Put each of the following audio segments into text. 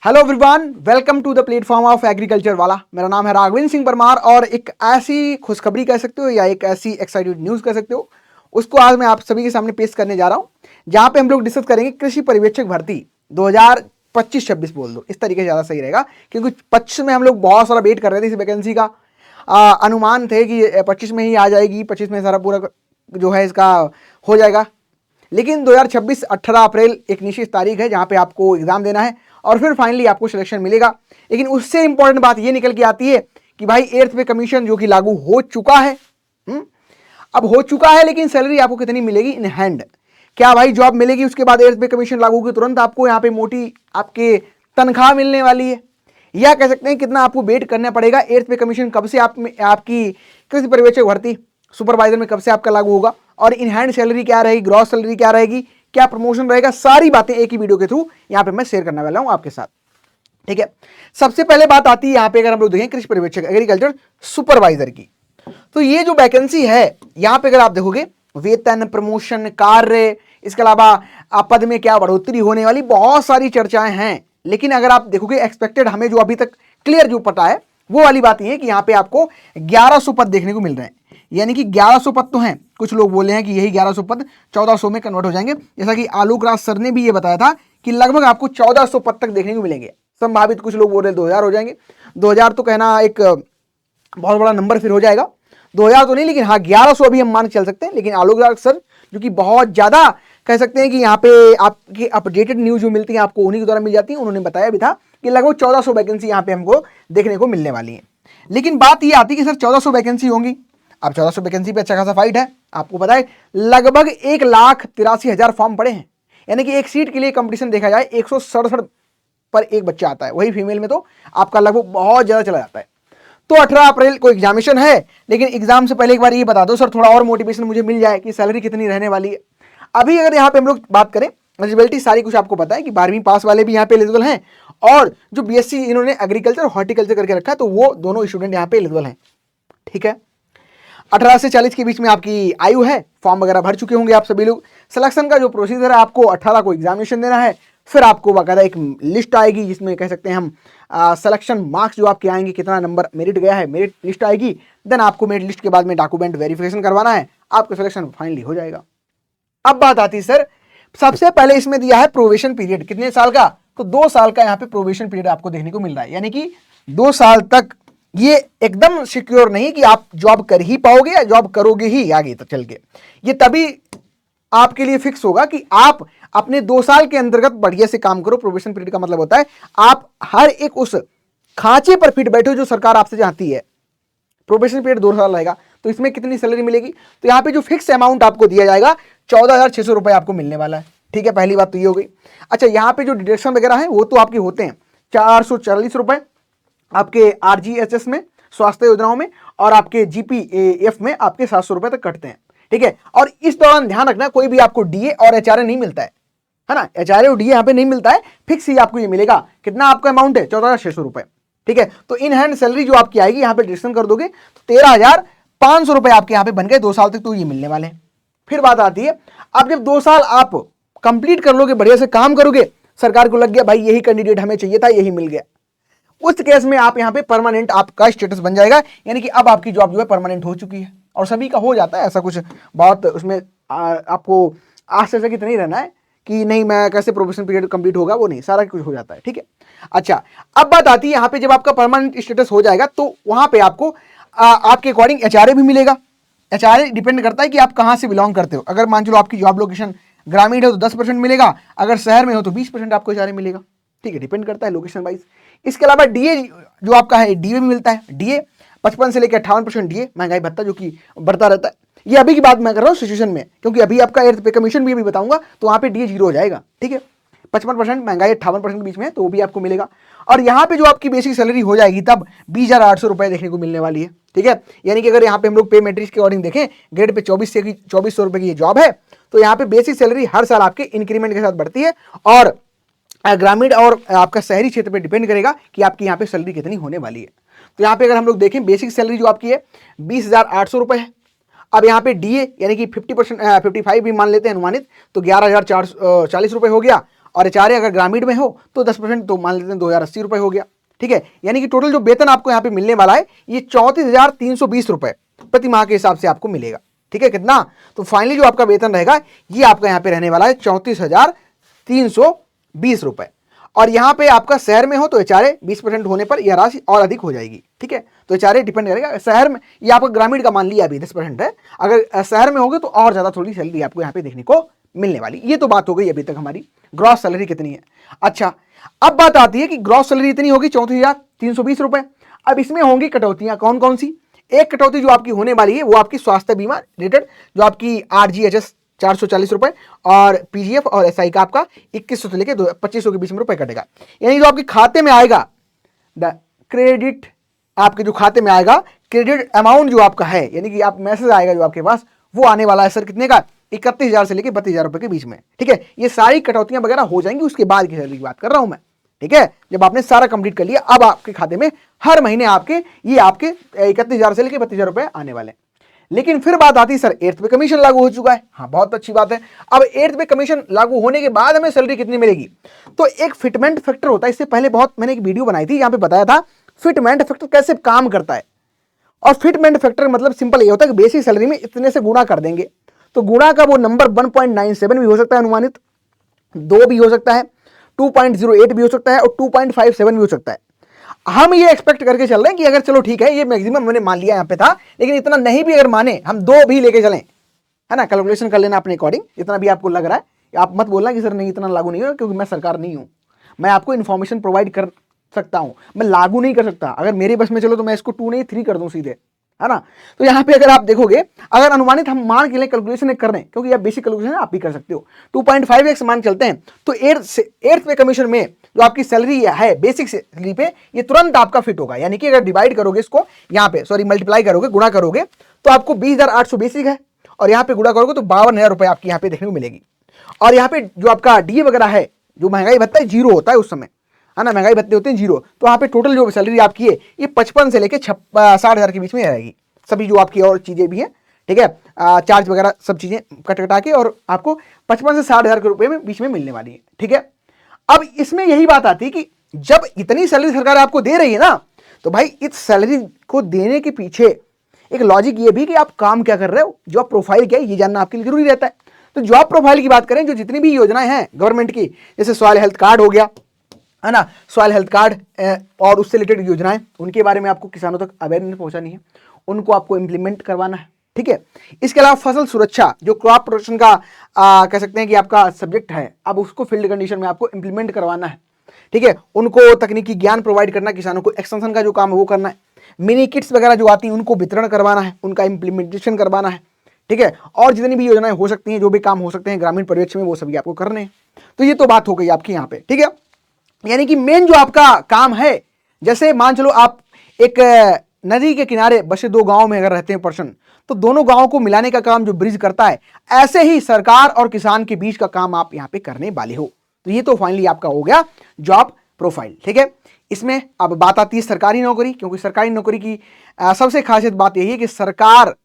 Hello everyone, welcome to the platform of agriculture वाला। मेरा नाम है राघवेंद्र सिंह परमार और एक ऐसी खुशखबरी कह सकते हो या एक ऐसी एक्साइटेड न्यूज़ कह सकते हो, उसको आज मैं आप सभी के सामने पेश करने जा रहा हूं, जहां पे हम लोग डिस्कस करेंगे कृषि पर्यवेक्षक भर्ती 2025-26 बोल दो, इस तरीके से ज़्यादा सही रहेगा, क्योंकि 25 में हम लोग बहुत सारा वेट कर रहे थे इस वैकेंसी का। अनुमान थे कि 25 में ही आ जाएगी, 25 में सारा पूरा जो है इसका हो जाएगा। लेकिन 2026 18 अप्रैल एक निश्चित तारीख है जहां पे आपको एग्जाम देना है और फिर फाइनली आपको सिलेक्शन मिलेगा। लेकिन उससे इंपॉर्टेंट बात ये निकल के आती है कि भाई 8th पे कमीशन जो कि लागू हो चुका है, अब हो चुका है, लेकिन सैलरी आपको कितनी मिलेगी इन हैंड। क्या भाई जॉब मिलेगी उसके बाद 8th पे कमीशन लागू होगी तुरंत आपको यहाँ पे मोटी आपके तनख्वाह मिलने वाली है, या कह सकते हैं कितना आपको वेट करना पड़ेगा 8th पे कमीशन कब से आपकी कृषि पर्यवेक्षक भर्ती सुपरवाइजर में कब से आपका लागू होगा, और इन हैंड सैलरी क्या रहेगी, ग्रॉस सैलरी क्या रहेगी, क्या प्रमोशन रहेगा, सारी बातें एक ही वीडियो के थ्रू यहां पे मैं शेयर करने वाला हूं आपके साथ। ठीक है, सबसे पहले बात आती है यहां पे, अगर हम लोग देखें कृषि पर्यवेक्षक एग्रीकल्चर सुपरवाइजर की, तो ये जो वैकेंसी है यहां पे अगर आप देखोगे वेतन, प्रमोशन, कार्य, इसके अलावा पद में क्या बढ़ोतरी होने वाली, बहुत सारी चर्चाएं हैं। लेकिन अगर आप देखोगे एक्सपेक्टेड हमें जो अभी तक क्लियर जो पता है वो वाली बात ये है कि यहाँ पे आपको 1100 पद देखने को मिल रहे हैं। यानी कि 1100 पद तो हैं, कुछ लोग बोले हैं कि यही 1100 पद 1400 में कन्वर्ट हो जाएंगे, जैसा कि आलोक राज सर ने भी ये बताया था कि लगभग आपको 1400 पद तक देखने को मिलेंगे। संभावित कुछ लोग बोल रहे 2000 हो जाएंगे, 2000 तो कहना एक बहुत बड़ा नंबर फिर हो जाएगा, 2000 तो नहीं, लेकिन हाँ 1100 अभी हम मान के चल सकते हैं। लेकिन आलोक राज सर जो कि बहुत ज़्यादा कह सकते हैं कि यहाँ पे आपकी अपडेटेड न्यूज़ जो मिलती है आपको उन्हीं के द्वारा मिल जाती है, उन्होंने बताया भी था कि लगभग 1400 वैकेंसी यहाँ पे हमको देखने को मिलने वाली है। लेकिन बात ये आती है कि सर 1400 वैकेंसी होंगी, अब 1400 वैकेंसी पे अच्छा खासा फाइट है। आपको पता है लगभग 1,83,000 फॉर्म पड़े हैं, यानी कि एक सीट के लिए कंपटीशन देखा जाए 167 पर एक बच्चा आता है, वही फीमेल में तो आपका लगभग बहुत ज़्यादा चला जाता है। तो 18 अप्रैल को एग्जामिनेशन है, लेकिन एग्जाम से पहले एक बार ये बता दो सर, थोड़ा और मोटिवेशन मुझे मिल जाए कि सैलरी कितनी रहने वाली है। अभी अगर यहाँ पे हम लोग बात करें, एलिजिबिलिटी सारी कुछ आपको पता है कि 12वीं पास वाले भी यहाँ पे एलिजिबल हैं, और जो बीएससी इन्होंने एग्रीकल्चर और हॉर्टिकल्चर करके रखा है तो वो दोनों स्टूडेंट यहाँ पे एलिजिबल हैं। ठीक है, 18 से 40 के बीच में आपकी आयु है, फॉर्म वगैरह भर चुके होंगे आप सभी लोग। सिलेक्शन का जो प्रोसीजर है, आपको 18 को एग्जामिनेशन देना है, फिर आपको बाकायदा एक लिस्ट आएगी जिसमें कह सकते हैं हम सिलेक्शन मार्क्स जो आपके आएंगे, कितना नंबर मेरिट गया है, मेरिट लिस्ट आएगी। देन आपको मेरिट लिस्ट के बाद में डॉक्यूमेंट वेरिफिकेशन करवाना है, आपका सिलेक्शन फाइनली हो जाएगा। अब बात आती है सर, सबसे पहले इसमें दिया है प्रोबेशन पीरियड कितने साल का, तो 2 साल का यहाँ पे प्रोबेशन पीरियड आपको देखने को मिल रहा है। यानी कि 2 साल तक ये एकदम सिक्योर नहीं कि आप जॉब कर ही पाओगे या जॉब करोगे ही आगे तक चल के, ये तभी आपके लिए फिक्स होगा कि आप अपने 2 साल के अंतर्गत बढ़िया से काम करो। प्रोबेशन पीरियड का मतलब होता है आप हर एक उस खांचे पर फिट बैठो जो सरकार आपसे चाहती है। प्रोबेशन पीरियड 2 साल रहेगा, तो इसमें कितनी सैलरी मिलेगी, तो यहाँ पे जो फिक्स अमाउंट आपको दिया जाएगा 14,600 रुपये आपको मिलने वाला है। ठीक है, पहली बात तो ये हो गई। अच्छा, यहाँ पे जो डिडक्शन वगैरह है वो तो आपके होते हैं 440 रुपये आपके आरजीएचएस में, स्वास्थ्य योजनाओं में, और आपके जीपीएफ में आपके 700 रुपये तक कटते हैं। ठीक है, और इस दौरान ध्यान रखना कोई भी आपको डीए और एचआरए नहीं मिलता है ना, एचआरए और डीए यहाँ पे नहीं मिलता है, फिक्स ही आपको ये मिलेगा। कितना आपका अमाउंट है, 14,600 रुपये। ठीक है, तो इन हैंड सैलरी जो आपकी आएगी यहाँ पे डिडक्शन कर दोगे तो 13,500 रुपये आपके यहाँ पे बन गए 2 साल तक, तो ये मिलने वाले हैं। फिर बात आती है, अब जब 2 साल आप कंप्लीट कर लोगे, बढ़िया से काम करोगे, सरकार को लग गया भाई यही कैंडिडेट हमें चाहिए था, यही मिल गया, उस केस में आप यहाँ पे परमानेंट आपका स्टेटस बन जाएगा। यानी कि अब आपकी जॉब जो है परमानेंट हो चुकी है, और सभी का हो जाता है ऐसा, कुछ बहुत उसमें आपको आश्चर्यचकित नहीं रहना है कि नहीं मैं कैसे प्रोबेशन पीरियड कंप्लीट होगा, वो नहीं, सारा कुछ हो जाता है। ठीक है, अच्छा अब बात आती है यहाँ पे, जब आपका परमानेंट स्टेटस हो जाएगा तो वहाँ पे आपको आपके अकॉर्डिंग एचआरए भी मिलेगा। एचआरए डिपेंड करता है कि आप कहाँ से बिलोंग करते हो। अगर मान चलो आपकी जॉब लोकेशन ग्रामीण है तो 10% मिलेगा, अगर शहर में हो तो 20% आपको एचआरए मिलेगा। ठीक है, डिपेंड करता है लोकेशन वाइज। इसके अलावा डीए जो आपका है, डीए भी मिलता है। डीए 55 से लेकर 58% डीए, महंगाई भत्ता जो कि बढ़ता रहता है। ये अभी की बात मैं कर रहा हूँ सिचुएशन में, क्योंकि अभी आपका 8th पे कमीशन भी अभी बताऊंगा तो वहाँ पे डीए 0 हो जाएगा। ठीक है, 55% महंगाई 58% के बीच में है तो वो भी आपको मिलेगा। और यहाँ पे जो आपकी बेसिक सैलरी हो जाएगी तब 20,800 रुपये देखने को मिलने वाली है। ठीक है, यानी कि अगर यहाँ पे हम लोग पे मैट्रिक्स के अकॉर्डिंग देखें, ग्रेड पे 2400 रुपये की ये जॉब है, तो यहाँ पे बेसिक सैलरी हर साल आपके इंक्रीमेंट के साथ बढ़ती है, और ग्रामीण और आपका शहरी क्षेत्र पे डिपेंड करेगा कि आपकी यहाँ पे सैलरी कितनी होने वाली है। तो यहाँ पे अगर हम लोग देखें बेसिक सैलरी जो आपकी है 20,800 रुपये है। अब यहाँ पे डीए यानी कि 50% 55 भी मान लेते हैं अनुमानित, तो 11,440 रुपये हो गया, और एचआरए अगर ग्रामीण में हो तो 10% तो मान लेते हैं 2080 रुपये हो गया। ठीक है, यानी कि टोटल जो वेतन आपको यहाँ पे मिलने वाला है ये 34,320 रुपये प्रति माह के हिसाब से आपको मिलेगा। ठीक है, कितना? तो फाइनली जो आपका वेतन रहेगा ये आपका यहाँ पे रहने वाला है 34,320 रुपये। और यहाँ पे आपका शहर में हो तो एचआरए 20% होने पर यह राशि और अधिक हो जाएगी। ठीक है, तो एचआरए डिपेंड करेगा शहर में, ये आपका ग्रामीण का मान लिया अभी 10% है, अगर शहर में होगे तो और ज्यादा थोड़ी सैलरी आपको यहाँ पे देखने को मिलने वाली। ये तो बात हो गई अभी तक हमारी ग्रॉस सैलरी कितनी है। अच्छा, अब बात आती है कि ग्रॉस सैलरी इतनी होगी 34,320 रुपए। अब इसमें होंगी कटौतियां, कौन कौन सी? एक कटौती जो आपकी होने वाली है वो आपकी स्वास्थ्य बीमा रिलेटेड, जो आपकी RGHS 440 रुपए और PGF और SI का आपका 2100 से लेकर 2500 के बीच में रुपए कटेगा। यानी जो आपके खाते में आएगा द क्रेडिट, आपके जो खाते में आएगा क्रेडिट अमाउंट जो आपका है, यानी कि आप मैसेज आएगा जो आपके पास, वो आने वाला है सर कितने का? 31,000 से लेकर 32,000 रुपए के बीच में। ठीक है, ये सारी कटौतियां वगैरह हो जाएंगी उसके बाद की सैलरी की बात कर रहा हूं मैं। ठीक है, जब आपने सारा कंप्लीट कर लिया अब आपके खाते में हर महीने आपके 31,000 से लेकर 32,000 रुपए आने वाले हैं। लेकिन फिर बात आती है सर 8th पे कमीशन लागू हो चुका है। हाँ, बहुत अच्छी बात है। अब 8th पे कमीशन लागू होने के बाद हमें सैलरी कितनी मिलेगी? तो एक फिटमेंट फैक्टर होता है, इससे पहले बहुत मैंने एक वीडियो बनाई थी, यहां पे बताया था फिटमेंट फैक्टर कैसे काम करता है। और फिटमेंट फैक्टर मतलब सिंपल ये होता है कि बेसिक सैलरी में इतने से गुणा कर देंगे, तो गुणा का वो नंबर 1.97 भी हो सकता है अनुमानित, 2 भी हो सकता है, 2.08 भी हो सकता है और 2.57 भी हो सकता है। हम ये एक्सपेक्ट करके चल रहे हैं कि अगर चलो ठीक है ये मैक्सिमम मैंने मान लिया यहाँ पे था, लेकिन इतना नहीं भी अगर माने, हम 2 भी लेके चलें, है ना, कैलकुलेशन कर लेना अपने अकॉर्डिंग, इतना भी आपको लग रहा है, आप मत बोलना कि सर नहीं इतना लागू नहीं हो, क्योंकि मैं सरकार नहीं हूं, मैं आपको इन्फॉर्मेशन प्रोवाइड कर सकता हूं, मैं लागू नहीं कर सकता। अगर मेरे बस में चलो तो मैं इसको 2 नहीं 3 कर दूं सीधे, है ना। तो यहाँ पे अगर आप देखोगे, अगर अनुमानित हम मान के लिए कैलकुलेशन कर रहे हैं, क्योंकि आप बेसिक कैलकुलेशन आप भी कर सकते हो, 2.5x मान चलते हैं, तो 8th पे कमीशन में जो आपकी सैलरी है बेसिक सैलरी पे, ये तुरंत आपका फिट होगा। यानी कि अगर डिवाइड करोगे इसको यहाँ पे, सॉरी मल्टीप्लाई करोगे, गुणा करोगे, तो आपको 20,800 बेसिक है और यहाँ पे गुणा करोगे तो 52,000 रुपए आपकी यहाँ पे देखने को मिलेगी। और यहाँ पे जो आपका DA वगैरह है, जो महंगाई भत्ता है, 0 होता है उस समय, है ना, महंगाई भत्ते होते हैं 0। तो यहाँ पे टोटल जो सैलरी आपकी है ये 55 से लेके 60,000 के बीच में रहेगी, सभी जो आपकी और चीजें भी हैं। ठीक है, चार्ज वगैरह सब चीजें कटा के, और आपको 55 से 60,000 के रुपए में बीच में मिलने वाली है। ठीक है, अब इसमें यही बात आती है कि जब इतनी सैलरी सरकार आपको दे रही है ना, तो भाई इस सैलरी को देने के पीछे एक लॉजिक ये भी कि आप काम क्या कर रहे हो, जॉब प्रोफाइल क्या है, ये जानना आपके लिए जरूरी रहता है। तो जॉब प्रोफाइल की बात करें, जो जितनी भी योजनाएं हैं गवर्नमेंट की, जैसे सॉइल हेल्थ कार्ड हो गया, है ना, सॉइल हेल्थ कार्ड और उससे रिलेटेड योजनाएं, उनके बारे में आपको किसानों तक अवेयरनेस पहुंचानी है, उनको आपको इंप्लीमेंट करवाना है। ठीक है, इसके अलावा फसल सुरक्षा जो क्रॉप प्रोटेक्शन का कह सकते हैं कि आपका सब्जेक्ट है, अब उसको फील्ड कंडीशन में आपको इंप्लीमेंट करवाना है। ठीक है, उनको तकनीकी ज्ञान प्रोवाइड करना, किसानों को एक्सटेंशन का जो काम है वो करना है, मिनी किट्स वगैरह जो आती हैं उनको वितरण करवाना है, उनका इंप्लीमेंटेशन करवाना है। ठीक है, और जितनी भी योजनाएं हो सकती हैं, जो भी काम हो सकते हैं ग्रामीण परिवेश में, वो सभी आपको करने हैं। तो ये तो बात हो गई आपकी यहाँ पे। ठीक है, यानी कि मेन जो आपका काम है, जैसे मान चलो आप एक नदी के किनारे बसे 2 गांव में अगर रहते हैं पर्सन, तो दोनों गांवों को मिलाने का काम जो ब्रिज करता है, ऐसे ही सरकार और किसान के बीच का काम आप यहां पे करने वाले हो। तो ये तो फाइनली आपका हो गया जॉब प्रोफाइल। ठीक है, इसमें अब बात आती है सरकारी नौकरी, क्योंकि सरकारी नौकरी की सबसे खासियत बात यही है कि सरकार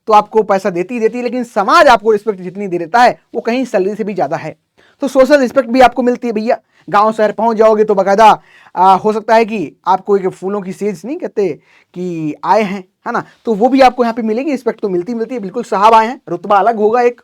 तो आपको पैसा देती है, लेकिन समाज आपको रिस्पेक्ट जितनी दे देता है वो कहीं सैलरी से भी ज्यादा है। तो सोशल रिस्पेक्ट भी आपको मिलती है भैया। गांव शहर पहुंच जाओगे तो बाकायदा हो सकता है कि आपको एक फूलों की सेज नहीं कहते कि आए हैं, है ना, तो वो भी आपको यहाँ पे मिलेगी, रिस्पेक्ट तो मिलती है, बिल्कुल साहब आए हैं, रुतबा अलग होगा एक।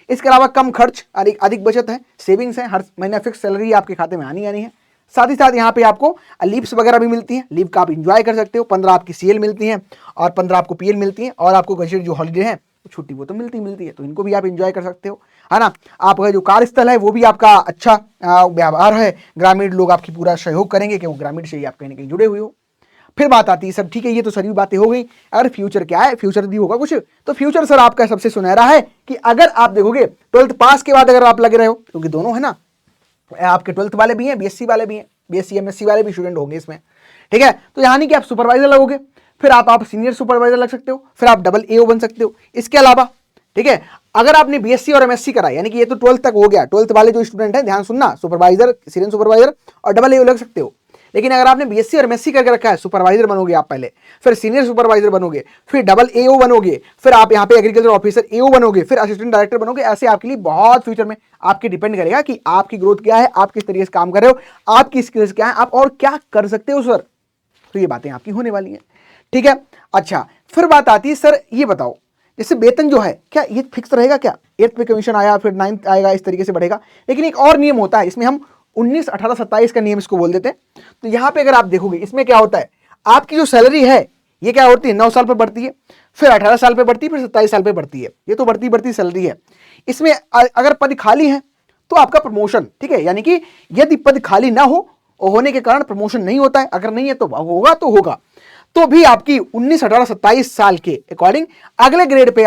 इसके अलावा कम खर्च, अधिक बचत है, सेविंग्स है, हर महीने फिक्स सैलरी आपके खाते में आनी है। साथ ही साथ यहाँ पे आपको लीव्स वगैरह भी मिलती हैं, लीव का आप इंजॉय कर सकते हो, 15 आपकी CL मिलती हैं और 15 आपको PL मिलती हैं, और आपको गजेट जो हॉलीडे है छुट्टी वो तो मिलती है, तो इनको भी आप इंजॉय कर सकते हो, है ना। आपका जो कार्यस्थल है वो भी आपका अच्छा व्यवहार है, ग्रामीण लोग आपकी पूरा सहयोग करेंगे, क्योंकि ग्रामीण से ही आप कहीं ना कहीं जुड़े हुए हो। फिर बात आती है सब ठीक है, ये तो सारी बातें हो गई। अगर फ्यूचर क्या है, फ्यूचर भी होगा कुछ, तो फ्यूचर सर आपका सबसे सुनहरा है कि अगर आप देखोगे 12th पास के बाद अगर आप लगे रहे हो, क्योंकि दोनों है ना, आपके 12th वाले भी हैं, BSc वाले भी हैं, BSc MSc वाले भी स्टूडेंट होंगे इसमें। ठीक है, तो यानी कि आप सुपरवाइजर लगोगे, फिर आप सीनियर सुपरवाइजर लग सकते हो, फिर आप डबल AO बन सकते हो। इसके अलावा ठीक है, अगर आपने BSc और MSc करा, यानी कि ये तो 12th तक हो गया, 12th वाले जो स्टूडेंट हैं ध्यान सुनना, सुपरवाइजर, सीनियर सुपरवाइजर और डबल AO लग सकते हो। लेकिन अगर आपने बीएससी और एमएससी करके रखा है, सुपरवाइजर बनोगे आप पहले, फिर सीनियर सुपरवाइजर बनोगे, फिर डबल एओ बनोगे, फिर आप यहाँ पे एग्रीकल्चर ऑफिसर एओ बनोगे, फिर असिस्टेंट डायरेक्टर बनोगे। ऐसे आपके लिए बहुत फ्यूचर में आपके डिपेंड करेगा कि आपकी ग्रोथ क्या है, आप किस तरीके से काम कर रहे हो, आपकी स्किल्स क्या है, आप और क्या कर सकते हो सर। तो ये बातें आपकी होने वाली हैं, ठीक है। अच्छा, फिर बात आती है सर ये बताओ, जैसे वेतन जो है क्या ये फिक्स रहेगा क्या? 8th पे कमीशन आया, फिर 9th आएगा, इस तरीके से बढ़ेगा। लेकिन एक और नियम होता है, इसमें हम 19, 18, 27 का नियम इसको बोल देते हैं। तो यहां पे अगर आप देखोगे, इसमें क्या होता है, आपकी जो सैलरी है ये क्या होती है, 9 साल पर बढ़ती है, फिर 18 साल पे बढ़ती है, फिर 27 साल पे बढ़ती है। ये तो बढ़ती बढ़ती सैलरी है। इसमें अगर पद खाली है तो आपका प्रमोशन, ठीक है, यानी कि यदि पद खाली ना हो और होने के कारण प्रमोशन नहीं होता है, अगर नहीं है तो होगा, तो होगा तो भी आपकी 19, 18, 27 साल के अकॉर्डिंग अगले ग्रेड पे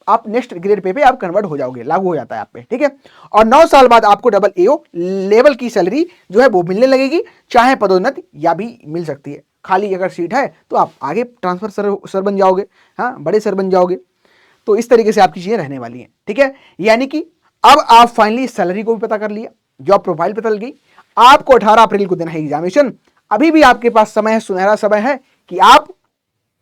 आप नेक्स्ट ग्रेड पे आप कन्वर्ट हो जाओगे, लागू हो जाता है आप पे, ठीक है। और 9 साल बाद आपको डबल एओ लेवल की सैलरी जो है वो मिलने लगेगी, चाहे पदोन्नति या भी मिल सकती है। खाली अगर सीट है तो आप आगे ट्रांसफर सर बन जाओगे, हाँ, बड़े सर बन जाओगे। तो इस तरीके से आपकी चीजें रहने वाली हैं, ठीक है। यानी कि अब आप फाइनली सैलरी को भी पता कर लिया, जॉब प्रोफाइल पता लग गई। आपको 18 अप्रैल को देना है एग्जामिनेशन। अभी भी आपके पास समय है, सुनहरा समय है कि आप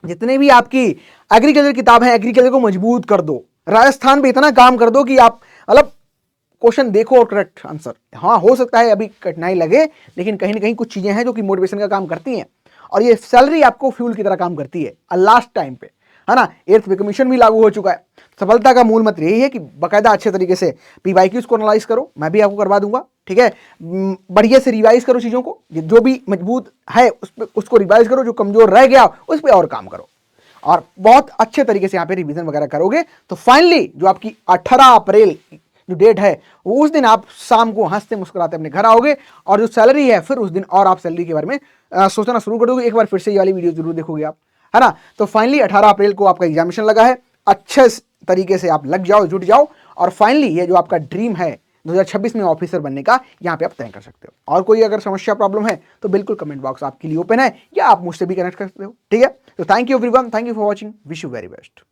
जितने भी आपकी एग्रीकल्चर किताब है, एग्रीकल्चर को मजबूत कर दो। राजस्थान पे इतना काम कर दो कि आप मतलब क्वेश्चन देखो और करेक्ट आंसर। हाँ, हो सकता है अभी कठिनाई लगे, लेकिन कहीं ना कहीं कुछ चीजें हैं जो कि मोटिवेशन का काम करती हैं, और ये सैलरी आपको फ्यूल की तरह काम करती है लास्ट टाइम पे, है ना। 8th पे कमीशन भी लागू हो चुका है। सफलता का मूल मंत्र यही है कि बाकायदा अच्छे तरीके से पीवाईक्यूज को एनालाइज करो, मैं भी आपको करवा दूंगा, ठीक है। बढ़िया से रिवाइज करो चीजों को, जो भी मजबूत है उसको रिवाइज करो, जो कमजोर रह गया उस पर और काम करो, और बहुत अच्छे तरीके से यहाँ पे रिवीजन वगैरह करोगे तो फाइनली जो आपकी 18 अप्रैल जो डेट है वो उस दिन आप शाम को हंसते मुस्कुराते अपने घर आओगे, और जो सैलरी है फिर उस दिन और आप सैलरी के बारे में सोचना शुरू कर दोगे। एक बार फिर से ये वाली वीडियो जरूर देखोगे आप, है ना। तो फाइनली 18 अप्रैल को आपका एग्जामिनेशन लगा है, अच्छे तरीके से आप लग जाओ, जुट जाओ, और फाइनली ये जो आपका ड्रीम है 2026 में ऑफिसर बनने का, यहाँ पे आप तय कर सकते हो। और कोई अगर समस्या प्रॉब्लम है तो बिल्कुल कमेंट बॉक्स आपके लिए ओपन है, या आप मुझसे भी कनेक्ट कर सकते हो, ठीक है। तो thank you everyone, thank you for watching, wish you very best.